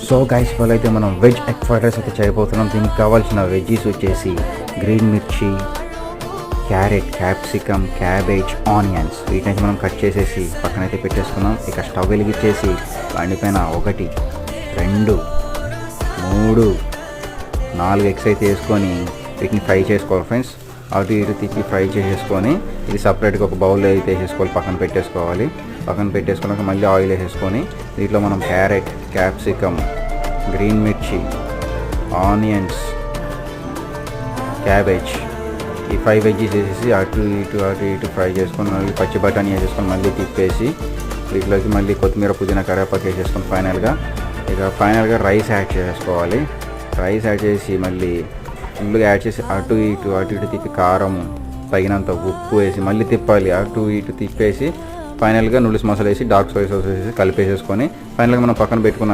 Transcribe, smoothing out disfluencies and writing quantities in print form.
So guys ఇవాళ అయితే మనం వెజ్ ఎగ్ ఫ్రైడ్ రైస్ అయితే చేయబోతున్నాం. దీనికి కావాల్సిన వెజ్జీస్ వచ్చేసి గ్రీన్ మిర్చి, క్యారెట్, క్యాప్సికమ్, క్యాబేజ్, ఆనియన్స్ వీటిని మనం కట్ చేసేసి పక్కనైతే పెట్టేసుకున్నాం. ఇక స్టవ్ వెలిగించేసి బండిపైన 1, 2, 3, 4 ఎగ్స్ అయితే వేసుకొని వీటిని ఫ్రై చేసుకోవాలి ఫ్రెండ్స్. అటు ఇటు తిప్పి ఫ్రై చేసేసుకొని ఇది సపరేట్గా ఒక బౌల్లో అయితే వేసేసుకోవాలి, పక్కన పెట్టేసుకోవాలి. పక్కన పెట్టేసుకున్నాక మళ్ళీ ఆయిల్ వేసేసుకొని దీంట్లో మనం క్యారెట్, క్యాప్సికమ్, గ్రీన్ మిర్చి, ఆనియన్స్, క్యాబేజ్ ఈ 5 వెజ్జీస్ వేసేసి అటు ఇటు ఫ్రై చేసుకొని మళ్ళీ పచ్చి బఠానీ వేసేసుకొని మళ్ళీ తిప్పేసి వీటిలోకి మళ్ళీ కొత్తిమీర, పుదీనా, కరివేపాకు వేసేసుకొని ఫైనల్గా రైస్ యాడ్ చేసుకోవాలి. రైస్ యాడ్ చేసి మళ్ళీ ఫుల్గా యాడ్ చేసి అటు ఇటు తిప్పి కారం తగినంత ఉప్పు వేసి మళ్ళీ తిప్పాలి. అటు ఇటు తిప్పేసి ఫైనల్గా నూడిల్స్ మసాలా వేసి డార్క్ సోయా సాస్ వేసి కలిపేసేసుకొని ఫైనల్గా మనం పక్కన పెట్టుకున్న